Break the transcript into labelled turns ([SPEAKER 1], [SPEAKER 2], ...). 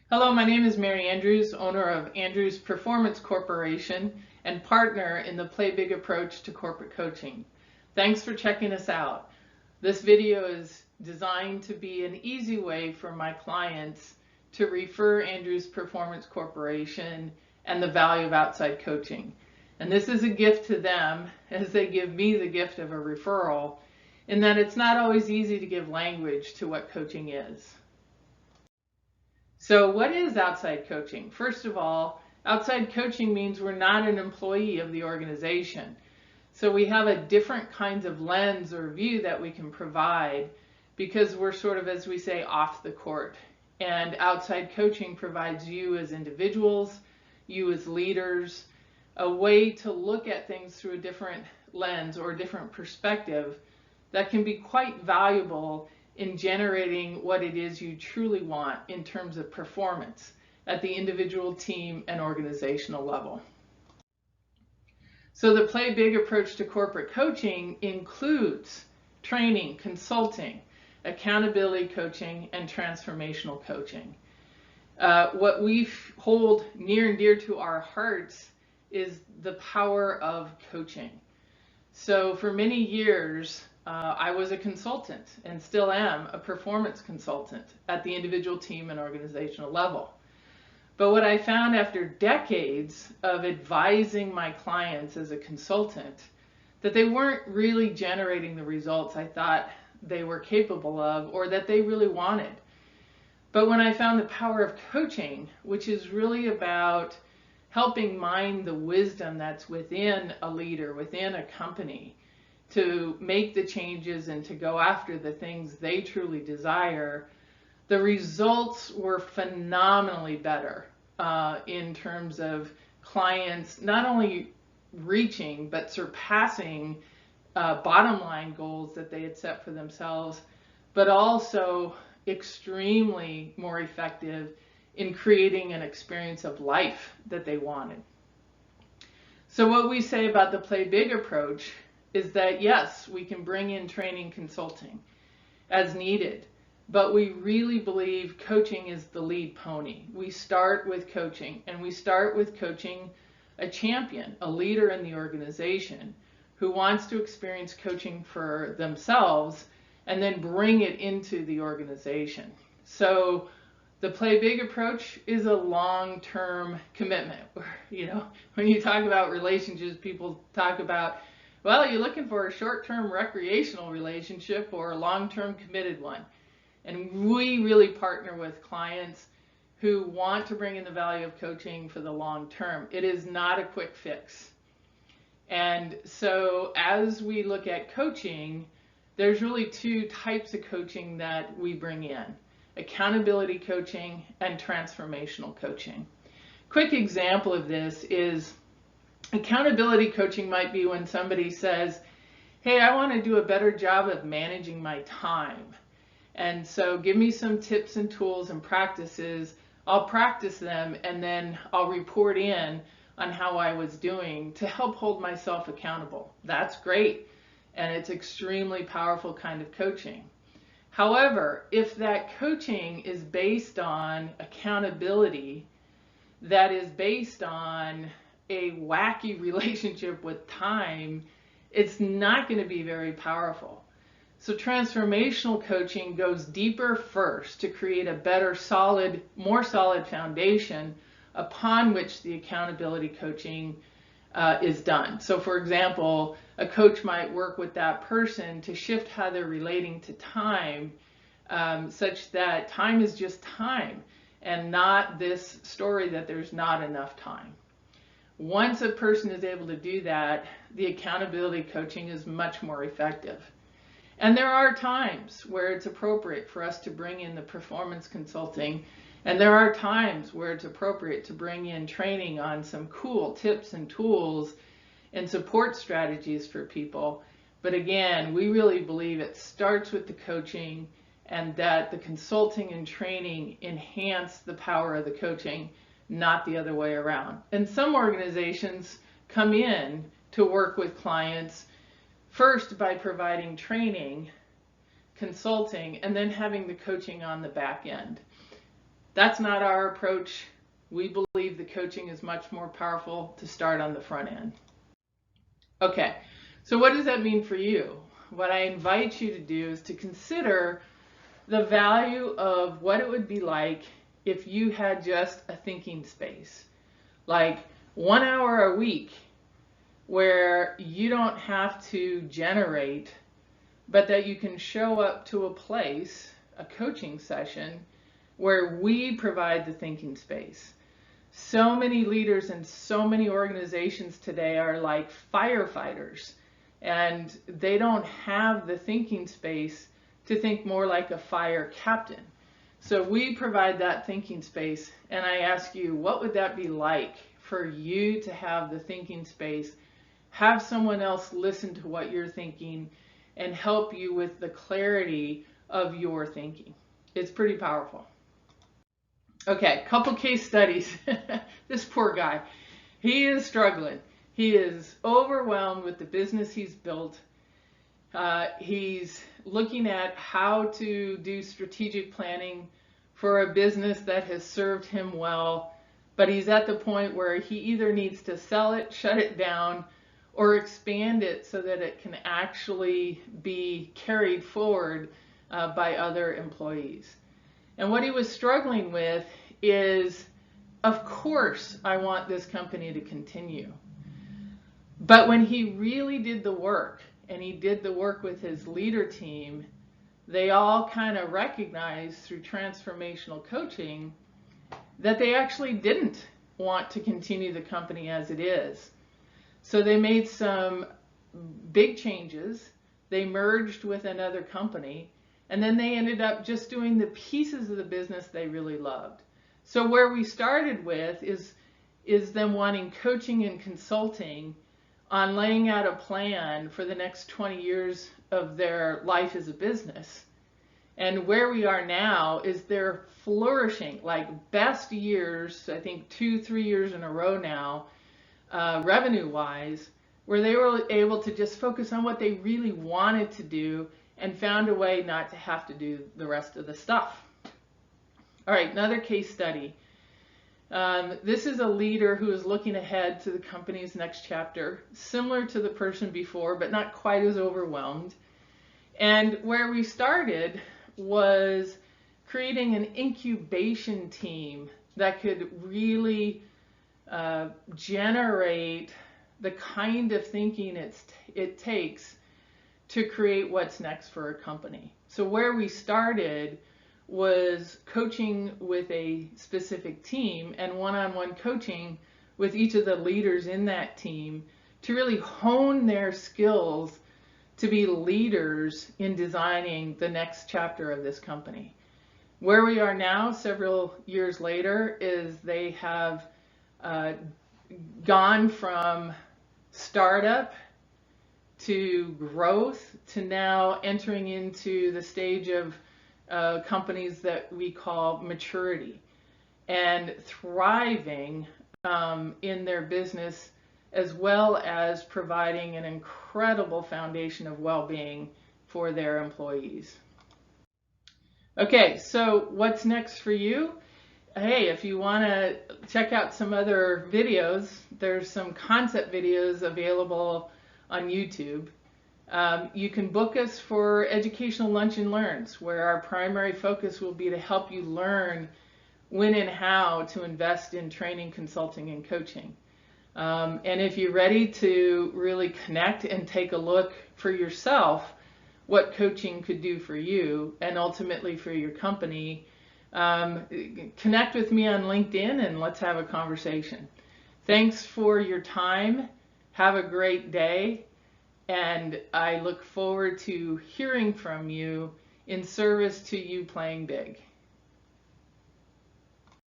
[SPEAKER 1] Hello, my name is Mary Andrews, owner of Andrews Performance Corporation and partner in the Play Big approach to corporate coaching. Thanks for checking us out. This video is designed to be an easy way for my clients to refer Andrews Performance Corporation and the value of outside coaching. And this is a gift to them as they give me the gift of a referral, in that it's not always easy to give language to what coaching is. So what is outside coaching? First of all, outside coaching means we're not an employee of the organization. So we have a different kinds of lens or view that we can provide because we're sort of, as we say, off the court. And outside coaching provides you as individuals, you as leaders, a way to look at things through a different lens or a different perspective that can be quite valuable in generating what it is you truly want in terms of performance at the individual, team, and organizational level. So the Play Big approach to corporate coaching includes training, consulting, accountability coaching, and transformational coaching. What we hold near and dear to our hearts is the power of coaching. So for many years, I was a consultant and still am a performance consultant at the individual, team, and organizational level. But what I found after decades of advising my clients as a consultant, that they weren't really generating the results I thought they were capable of or that they really wanted. But when I found the power of coaching, which is really about helping mine the wisdom that's within a leader, within a company, to make the changes and to go after the things they truly desire, the results were phenomenally better in terms of clients not only reaching but surpassing bottom line goals that they had set for themselves, but also extremely more effective in creating an experience of life that they wanted. So what we say about the Play Big approach is that yes, we can bring in training consulting as needed, but we really believe coaching is the lead pony. We start with coaching, and we start with coaching a champion, a leader in the organization who wants to experience coaching for themselves and then bring it into the organization. So the Play Big approach is a long-term commitment. When you talk about relationships, people talk about, well, you're looking for a short-term recreational relationship or a long-term committed one. And we really partner with clients who want to bring in the value of coaching for the long term. It is not a quick fix. And so as we look at coaching, there's really two types of coaching that we bring in: accountability coaching and transformational coaching. Quick example of this is accountability coaching might be when somebody says, hey, I want to do a better job of managing my time. And so give me some tips and tools and practices. I'll practice them and then I'll report in on how I was doing to help hold myself accountable. That's great. And it's extremely powerful kind of coaching. However, if that coaching is based on accountability, that is based on a wacky relationship with time, it's not going to be very powerful. So transformational coaching goes deeper first to create a better, solid, more solid foundation upon which the accountability coaching is done. So for example, a coach might work with that person to shift how they're relating to time, such that time is just time and not this story that there's not enough time. Once a person is able to do that, the accountability coaching is much more effective. And there are times where it's appropriate for us to bring in the performance consulting, and there are times where it's appropriate to bring in training on some cool tips and tools and support strategies for people. But again, we really believe it starts with the coaching, and that the consulting and training enhance the power of the coaching, not the other way around. And some organizations come in to work with clients first by providing training, consulting, and then having the coaching on the back end. That's not our approach. We believe the coaching is much more powerful to start on the front end. Okay, so what does that mean for you? What I invite you to do is to consider the value of what it would be like if you had just a thinking space, like 1 hour a week where you don't have to generate, but that you can show up to a place, a coaching session, where we provide the thinking space. So many leaders and so many organizations today are like firefighters, and they don't have the thinking space to think more like a fire captain. So we provide that thinking space, and I ask you, what would that be like for you to have the thinking space, have someone else listen to what you're thinking, and help you with the clarity of your thinking? It's pretty powerful. Okay, couple case studies. This poor guy, he is struggling. He is overwhelmed with the business he's built. He's looking at how to do strategic planning for a business that has served him well, but he's at the point where he either needs to sell it, shut it down, or expand it so that it can actually be carried forward by other employees. And what he was struggling with is, of course, I want this company to continue. But when he really did the work, and he did the work with his leader team, they all kind of recognized through transformational coaching that they actually didn't want to continue the company as it is. So they made some big changes. They merged with another company, and then they ended up just doing the pieces of the business they really loved. So where we started with is them wanting coaching and consulting on laying out a plan for the next 20 years of their life as a business. And where we are now is they're flourishing, like best years, I think 2-3 years in a row now, revenue-wise, where they were able to just focus on what they really wanted to do and found a way not to have to do the rest of the stuff. All right, another case study. This is a leader who is looking ahead to the company's next chapter, similar to the person before, but not quite as overwhelmed. And where we started was creating an incubation team that could really generate the kind of thinking it takes to create what's next for a company. So where we started was coaching with a specific team and one-on-one coaching with each of the leaders in that team to really hone their skills to be leaders in designing the next chapter of this company. Where we are now, several years later, is they have gone from startup to growth to now entering into the stage of companies that we call maturity and thriving in their business, as well as providing an incredible foundation of well-being for their employees. Okay, so what's next for you? Hey, if you want to check out some other videos, there's some concept videos available on YouTube. You can book us for Educational Lunch and Learns, where our primary focus will be to help you learn when and how to invest in training, consulting, and coaching. And if you're ready to really connect and take a look for yourself what coaching could do for you and ultimately for your company, connect with me on LinkedIn and let's have a conversation. Thanks for your time. Have a great day. And I look forward to hearing from you in service to you playing big.